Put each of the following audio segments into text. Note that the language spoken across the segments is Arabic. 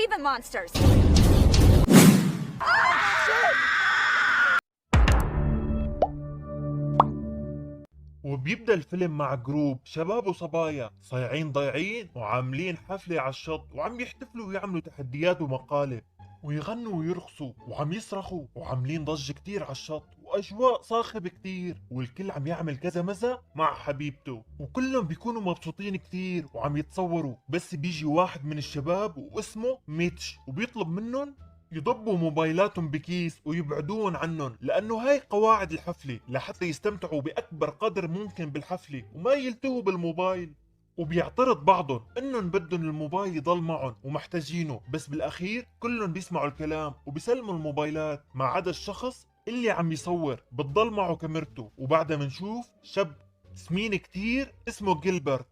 the monsters. وبيبدأ الفيلم مع جروب شباب وصبايا صايعين ضايعين وعاملين حفلة على الشط وعم يحتفلوا ويعملوا تحديات ومقالب ويغنوا ويرقصوا وعم يصرخوا وعاملين ضجة كتير على الشط وأجواء صاخبة كتير، والكل عم يعمل كذا مزة مع حبيبته وكلهم بيكونوا مبسوطين كتير وعم يتصوروا. بس بيجي واحد من الشباب واسمه ميتش وبيطلب منهم يضبوا موبايلاتهم بكيس ويبعدون عنهم، لانه هاي قواعد الحفلة لحتى يستمتعوا باكبر قدر ممكن بالحفلة وما يلتهوا بالموبايل. وبيعترض بعضهم انهم بدهم الموبايل يضل معهم ومحتاجينه، بس بالاخير كلهم بيسمعوا الكلام وبيسلموا الموبايلات ما عدا الشخص اللي عم يصور بتضل معه كاميرته. وبعدها منشوف شاب سمين كتير اسمه جيلبرت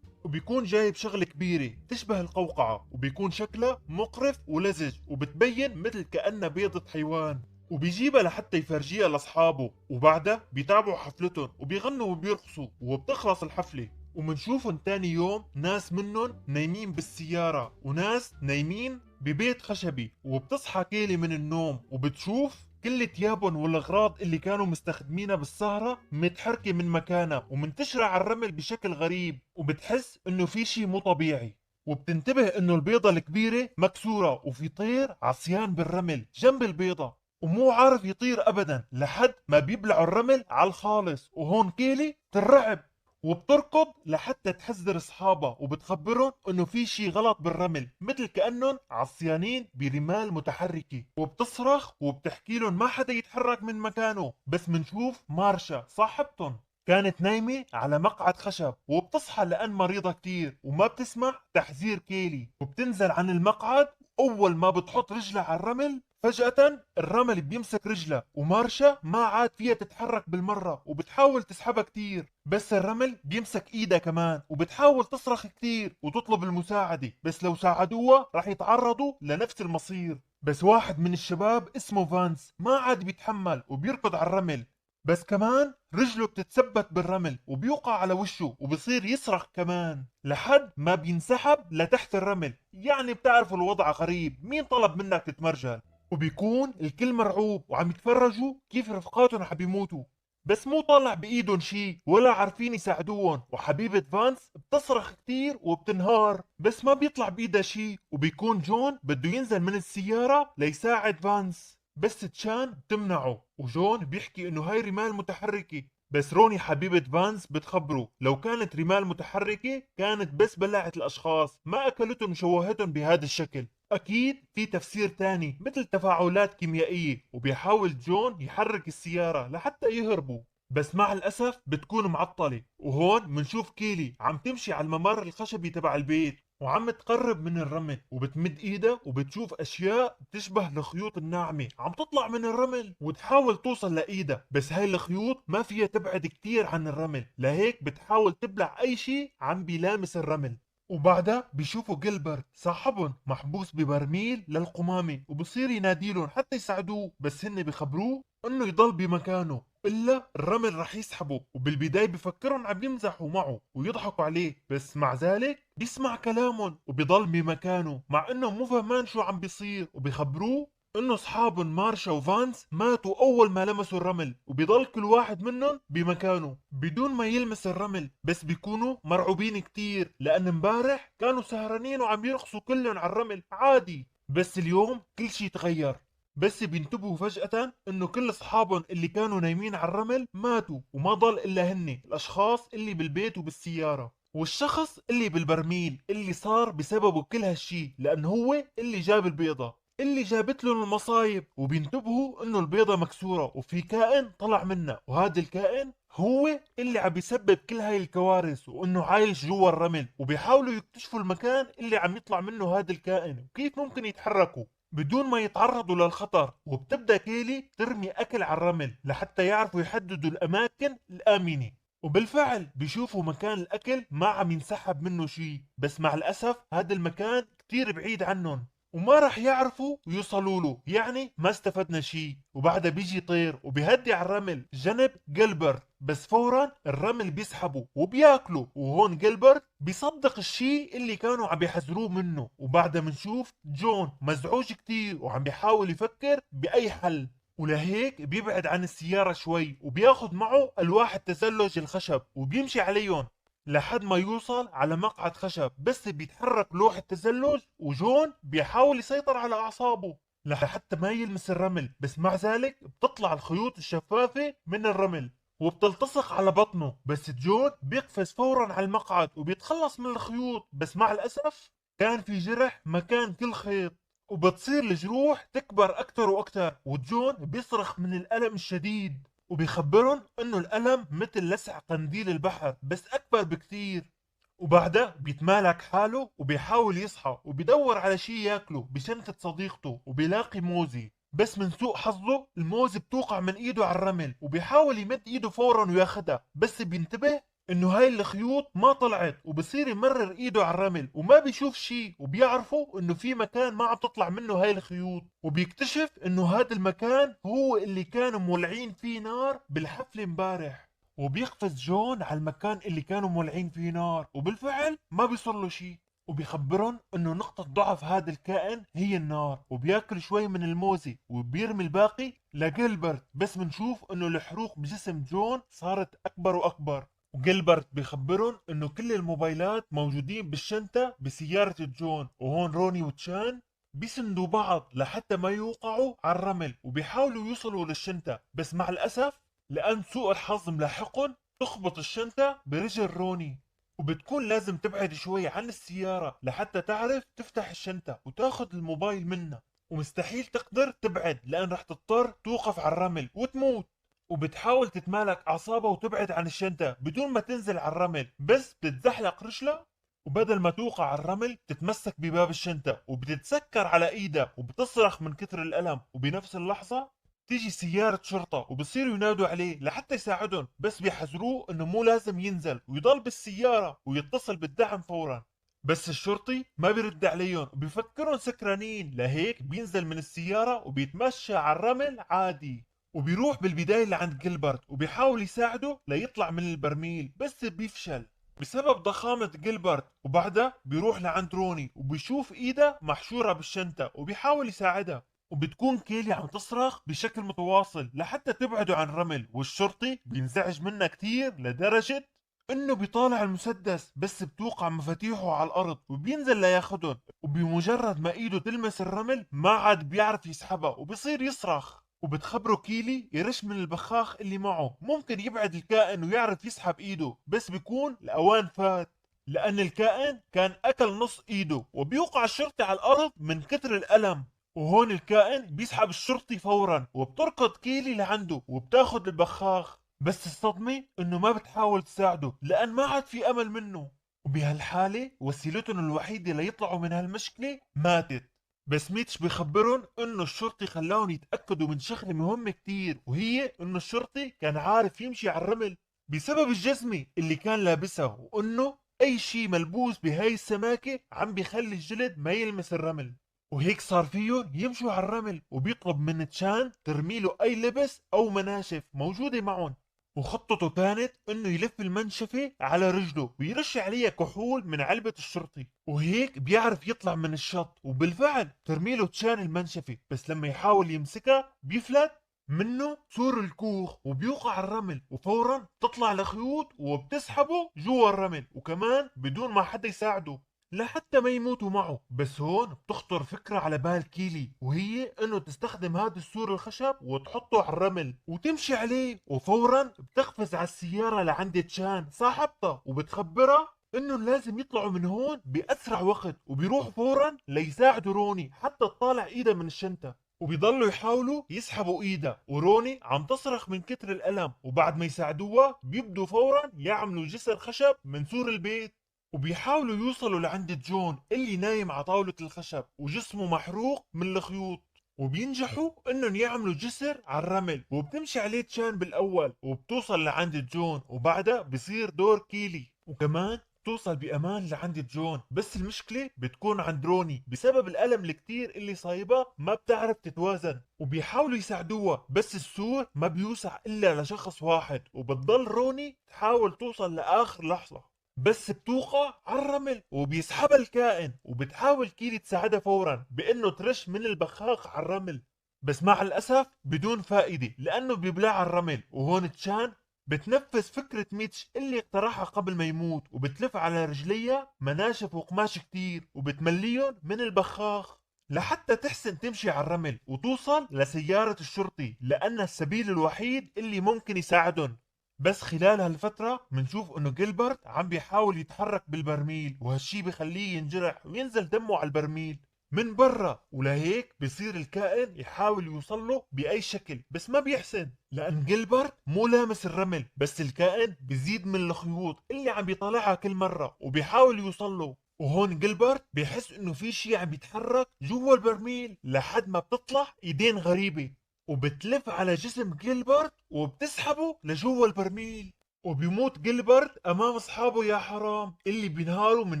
وبيكون جايب شغلة كبيرة تشبه القوقعة وبيكون شكلها مقرف ولزج وبتبين مثل كأنها بيضة حيوان، وبيجيبها لحتى يفرجيها لاصحابه. وبعدها بيتابعوا حفلتهم وبيغنوا وبيرقصوا وبتخلص الحفلة. ومنشوفهم تاني يوم ناس منهم نايمين بالسيارة وناس نايمين ببيت خشبي، وبتصحى كيلي من النوم وبتشوف كل ثيابهم والاغراض اللي كانوا مستخدمينها بالسهرة متحركة من مكانها ومنتشرة على الرمل بشكل غريب، وبتحس انه في شيء مو طبيعي. وبتنتبه انه البيضة الكبيرة مكسورة وفي طير عصيان بالرمل جنب البيضة ومو عارف يطير ابدا لحد ما بيبلعوا الرمل على الخالص. وهون كيلي ترعب وبتركض لحتى تحذر اصحابها وبتخبرهم انه في شي غلط بالرمل مثل كانهم عصيانين برمال متحركه، وبتصرخ وبتحكي لهم ما حدا يتحرك من مكانه. بس منشوف مارشا صاحبتهم كانت نايمة على مقعد خشب وبتصحى لأن مريضة كتير وما بتسمع تحذير كيلي، وبتنزل عن المقعد. أول ما بتحط رجلها على الرمل فجأة الرمل بيمسك رجلها ومارشا ما عاد فيها تتحرك بالمرة وبتحاول تسحبها كتير، بس الرمل بيمسك ايدها كمان وبتحاول تصرخ كتير وتطلب المساعدة، بس لو ساعدوها راح يتعرضوا لنفس المصير. بس واحد من الشباب اسمه فانس ما عاد بيتحمل وبيركض على الرمل، بس كمان رجله بتتثبت بالرمل وبيوقع على وشه وبصير يصرخ كمان لحد ما بينسحب لتحت الرمل. يعني بتعرفوا الوضع غريب، مين طلب منك تتمرجل؟ وبيكون الكل مرعوب وعم يتفرجوا كيف رفقاتهم عم بيموتوا، بس مو طالع بايدهم شي ولا عارفين يساعدوهم. وحبيبة فانس بتصرخ كتير وبتنهار بس ما بيطلع بايدها شي، وبيكون جون بده ينزل من السيارة ليساعد فانس بس تشان بتمنعه، وجون بيحكي انه هاي رمال متحركة. بس روني حبيبة فانس بتخبره لو كانت رمال متحركة كانت بس بلعت الاشخاص ما اكلتهم وشوهتهم بهذا الشكل. اكيد في تفسير تاني مثل تفاعلات كيميائية، وبيحاول جون يحرك السيارة لحتى يهربوا بس مع الاسف بتكون معطلة. وهون منشوف كيلي عم تمشي على الممر الخشبي تبع البيت وعم تقرب من الرمل وبتمد ايدها وبتشوف اشياء بتشبه الخيوط الناعمة عم تطلع من الرمل وتحاول توصل لايدها، بس هاي الخيوط ما فيها تبعد كتير عن الرمل لهيك بتحاول تبلع اي شيء عم بيلامس الرمل. وبعدها بيشوفوا جيلبرت صاحبهم محبوس ببرميل للقمامة وبصير يناديلهم حتى يساعدوه، بس هن بيخبروه انه يضل بمكانه الا الرمل رح يسحبه. وبالبداية بفكرهم عم يمزحوا معه ويضحكوا عليه، بس مع ذلك بيسمع كلامهم وبيضل بمكانه مع انه مو فهمان شو عم بيصير. وبيخبروه انه اصحابهم مارشا وفانس ماتوا اول ما لمسوا الرمل وبيضل كل واحد منهم بمكانه بدون ما يلمس الرمل، بس بيكونوا مرعوبين كتير لان امبارح كانوا سهرانين وعم يرقصوا كلهم على الرمل عادي، بس اليوم كل شي تغير. بس بينتبهوا فجأة انه كل اصحابهم اللي كانوا نايمين على الرمل ماتوا وما ضل الا هن الاشخاص اللي بالبيت وبالسيارة، والشخص اللي بالبرميل اللي صار بسببه كل هالشي لانه هو اللي جاب البيضة اللي جابت لهم المصايب. وبينتبهوا انه البيضة مكسورة وفي كائن طلع منها، وهذا الكائن هو اللي عم يسبب كل هاي الكوارث وانه عايش جوا الرمل. وبيحاولوا يكتشفوا المكان اللي عم يطلع منه هذا الكائن وكيف ممكن يتحركوا بدون ما يتعرضوا للخطر. وبتبدأ كيلي ترمي أكل على الرمل لحتى يعرفوا يحددوا الأماكن الآمنة، وبالفعل بيشوفوا مكان الأكل ما عم ينسحب منه شيء، بس مع الأسف هذا المكان كتير بعيد عنهم. وما راح يعرفوا يوصلوا له، يعني ما استفدنا شيء. وبعدها بيجي طير وبيهدي على الرمل جنب جيلبرت، بس فورا الرمل بيسحبه وبياكله. وهون جيلبرت بيصدق الشيء اللي كانوا عم بيحذروه منه. وبعدها بنشوف جون مزعوج كتير وعم بيحاول يفكر بأي حل، ولهيك بيبعد عن السيارة شوي وبياخد معه ألواح التزلج الخشب وبيمشي عليهم لحد ما يوصل على مقعد خشب. بس بيتحرك لوح التزلج وجون بيحاول يسيطر على أعصابه لحتى ما يلمس الرمل، بس مع ذلك بتطلع الخيوط الشفافة من الرمل وبتلتصق على بطنه. بس جون بيقفز فورا على المقعد وبيتخلص من الخيوط، بس مع الأسف كان في جرح مكان كل خيط، وبتصير الجروح تكبر أكتر وأكتر. وجون بيصرخ من الألم الشديد وبيخبرهم انه الألم مثل لسع قنديل البحر بس اكبر بكتير. وبعدها بيتمالك حاله وبيحاول يصحى وبيدور على شي ياكله بشنطة صديقته وبيلاقي موزي، بس من سوء حظه الموزة بتوقع من ايده على الرمل وبيحاول يمد ايده فورا وياخدها، بس بينتبه انه هاي الخيوط ما طلعت وبصير يمرر ايده على الرمل وما بيشوف شي. وبيعرفوا انه في مكان ما عم تطلع منه هاي الخيوط، وبيكتشف انه هذا المكان هو اللي كانوا مولعين فيه نار بالحفلة امبارح. وبيقفز جون على المكان اللي كانوا مولعين فيه نار وبالفعل ما بيصير له شيء. وبيخبرهم انه نقطة ضعف هذا الكائن هي النار، وبياكل شوي من الموزة وبيرمي الباقي لجيلبرت. بس بنشوف انه الحروق بجسم جون صارت اكبر واكبر. وجيلبرت بيخبرهم انه كل الموبايلات موجودين بالشنطة بسيارة جون. وهون روني وتشان بيسندوا بعض لحتى ما يوقعوا على الرمل وبيحاولوا يوصلوا للشنطة، بس مع الأسف لأن سوء الحظ ملاحقهم تخبط الشنطة برجل روني، وبتكون لازم تبعد شوي عن السيارة لحتى تعرف تفتح الشنطة وتاخد الموبايل منها. ومستحيل تقدر تبعد لأن رح تضطر توقف على الرمل وتموت. وبتحاول تتمالك أعصابها وتبعد عن الشنطة بدون ما تنزل على الرمل، بس بتتزحلق رجلها وبدل ما توقع على الرمل بتتمسك بباب الشنطة وبتتسكر على ايدها وبتصرخ من كثر الألم. وبنفس اللحظة تيجي سيارة شرطة وبصيروا ينادوا عليه لحتى يساعدهم، بس بيحذروه انه مو لازم ينزل ويضل بالسيارة ويتصل بالدعم فورا. بس الشرطي ما بيرد عليهم وبيفكرهم سكرانين، لهيك بينزل من السيارة وبيتمشى على الرمل عادي. وبيروح بالبداية لعند جيلبرت وبيحاول يساعده ليطلع من البرميل، بس بيفشل بسبب ضخامة جيلبرت. وبعدها بيروح لعند روني وبيشوف ايده محشورة بالشنطة وبيحاول يساعدها. وبتكون كيلي عم تصرخ بشكل متواصل لحتى تبعده عن الرمل، والشرطي بينزعج منها كتير لدرجة انه بيطالع المسدس، بس بتوقع مفاتيحه على الارض وبينزل لياخدهم. وبمجرد ما ايده تلمس الرمل ما عاد بيعرف يسحبها وبصير يصرخ. وبتخبره كيلي يرش من البخاخ اللي معه ممكن يبعد الكائن ويعرف يسحب ايده، بس بيكون الاوان فات لان الكائن كان اكل نص ايده. وبيوقع الشرطي على الارض من كتر الالم. وهون الكائن بيسحب الشرطي فورا وبتركض كيلي لعنده وبتاخد البخاخ، بس الصدمة انه ما بتحاول تساعده لان ما عاد في امل منه. وبهالحالة وسيلتهم الوحيدة ليطلعوا من هالمشكلة ماتت. بس ميتش بيخبرهم انه الشرطي خلاهم يتأكدوا من شغلة مهمة كتير، وهي انه الشرطي كان عارف يمشي على الرمل بسبب الجزمة اللي كان لابسها، وانه اي شي ملبوس بهاي السماكة عم بيخلي الجلد ما يلمس الرمل. وهيك صار فيهم يمشوا على الرمل. وبيطلب من تشان ترميله اي لبس او مناشف موجودة معهم. وخطته كانت انه يلف المنشفة على رجله ويرش عليها كحول من علبة الشرطي، وهيك بيعرف يطلع من الشط. وبالفعل ترميله تشان المنشفة، بس لما يحاول يمسكها بيفلت منه سور الكوخ وبيوقع على الرمل، وفورا تطلع لخيوط وبتسحبه جوا الرمل وكمان بدون ما حدا يساعده لحتى ما يموتوا معه. بس هون بتخطر فكرة على بال كيلي، وهي انه تستخدم هذا السور الخشب وتحطه على الرمل وتمشي عليه. وفورا بتقفز على السيارة لعند تشان صاحبتها وبتخبرها انه لازم يطلعوا من هون باسرع وقت. وبيروح فورا ليساعدوا روني حتى تطالع ايدها من الشنطة، وبيضلوا يحاولوا يسحبوا ايدها وروني عم تصرخ من كتر الالم. وبعد ما يساعدوها بيبدوا فورا يعملوا جسر خشب من سور البيت، وبيحاولوا يوصلوا لعند جون اللي نايم على طاولة الخشب وجسمه محروق من الخيوط. وبينجحوا انهم يعملوا جسر على الرمل، وبتمشي عليه تشان بالاول وبتوصل لعند جون. وبعدها بصير دور كيلي، وكمان بتوصل بأمان لعند جون، بس المشكلة بتكون عند روني بسبب الألم الكتير اللي صايبة ما بتعرف تتوازن، وبيحاولوا يساعدوها بس السور ما بيوسع إلا لشخص واحد، وبتضل روني تحاول توصل لآخر لحظة بس بتوقع على الرمل وبيسحبها الكائن، وبتحاول كيلي تساعدها فورا بانه ترش من البخاخ على الرمل، بس مع الاسف بدون فائده لانه بيبلع الرمل. وهون تشان بتنفذ فكرة ميتش اللي اقترحها قبل ما يموت، وبتلف على رجليها مناشف وقماش كتير وبتمليهم من البخاخ لحتى تحسن تمشي على الرمل وتوصل لسيارة الشرطي لأنها السبيل الوحيد اللي ممكن يساعدهم. بس خلال هالفترة منشوف انه جيلبرت عم بيحاول يتحرك بالبرميل، وهالشي بخليه ينجرح وينزل دمه على البرميل من برا، ولهيك بصير الكائن يحاول يوصله بأي شكل بس ما بيحسن لأن جيلبرت مو لامس الرمل، بس الكائن بيزيد من الخيوط اللي عم بيطلعها كل مرة وبيحاول يوصله. وهون جيلبرت بيحس انه في شي عم بيتحرك جوا البرميل لحد ما بتطلع ايدين غريبة وبتلف على جسم جيلبرت وبتسحبه لجوا البرميل، وبيموت جيلبرت امام اصحابه يا حرام اللي بينهاروا من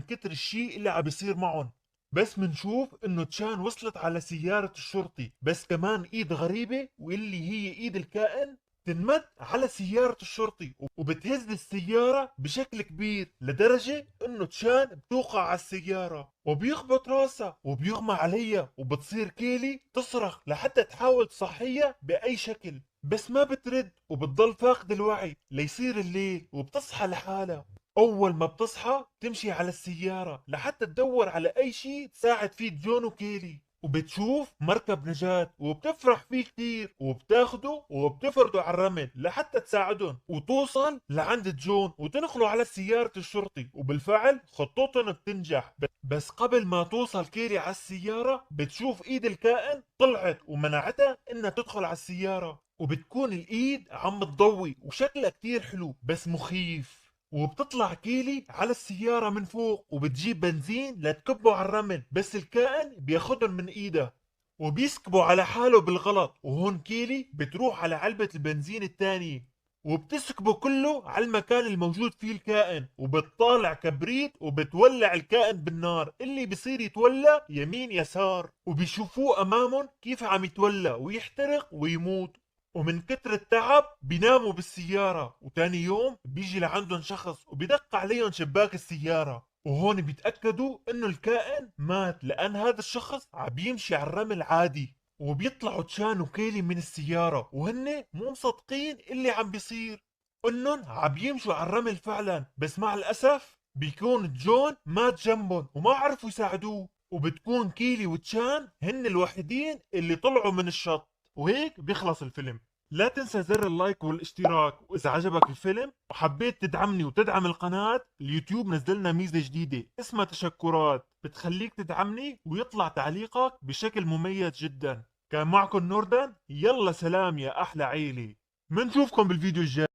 كتر الشيء اللي عم بيصير معهم. بس منشوف انه تشان وصلت على سيارة الشرطي، بس كمان ايد غريبة واللي هي ايد الكائن تنمد على سيارة الشرطي وبتهز السيارة بشكل كبير لدرجة انه تشان بتوقع على السيارة وبيخبط راسها وبيغمى عليها، وبتصير كيلي تصرخ لحتى تحاول تصحيها بأي شكل بس ما بترد، وبتضل فاقد الوعي ليصير الليل وبتصحى لحالها. أول ما بتصحى تمشي على السيارة لحتى تدور على أي شيء تساعد فيه جون وكيلي، وبتشوف مركب نجاة وبتفرح فيه كتير وبتاخده وبتفرده على الرمل لحتى تساعدهم وتوصل لعند جون وتنقله على سيارة الشرطي، وبالفعل خطتهم بتنجح. بس قبل ما توصل كيري على السيارة بتشوف ايد الكائن طلعت ومنعتها انها تدخل على السيارة، وبتكون الايد عم تضوي وشكلها كتير حلو بس مخيف، وبتطلع كيلي على السيارة من فوق وبتجيب بنزين لتكبه على الرمل، بس الكائن بياخدهم من ايدها وبيسكبوا على حاله بالغلط. وهون كيلي بتروح على علبة البنزين الثانية وبتسكبه كله على المكان الموجود فيه الكائن، وبتطالع كبريت وبتولع الكائن بالنار اللي بصير يتولى يمين يسار، وبيشوفوه امامهم كيف عم يتولى ويحترق ويموت. ومن كتر التعب بيناموا بالسيارة، وتاني يوم بيجي لعندهم شخص وبيدق عليهم شباك السيارة، وهون بيتأكدوا انه الكائن مات لان هذا الشخص عم يمشي على الرمل عادي. وبيطلعوا تشان وكيلي من السيارة وهن مو مصدقين اللي عم بيصير، انهم عم يمشوا على الرمل فعلا، بس مع الاسف بيكون جون مات جنبهم وما عرفوا يساعدوه، وبتكون كيلي وتشان هن الوحيدين اللي طلعوا من الشط. وهيك بيخلص الفيلم. لا تنسى زر اللايك والاشتراك، واذا عجبك الفيلم وحبيت تدعمني وتدعم القناة، اليوتيوب نزلنا ميزة جديدة اسمها تشكرات بتخليك تدعمني ويطلع تعليقك بشكل مميز جدا. كان معكم نوردن، يلا سلام يا احلى عيلة، منشوفكم بالفيديو الجاي.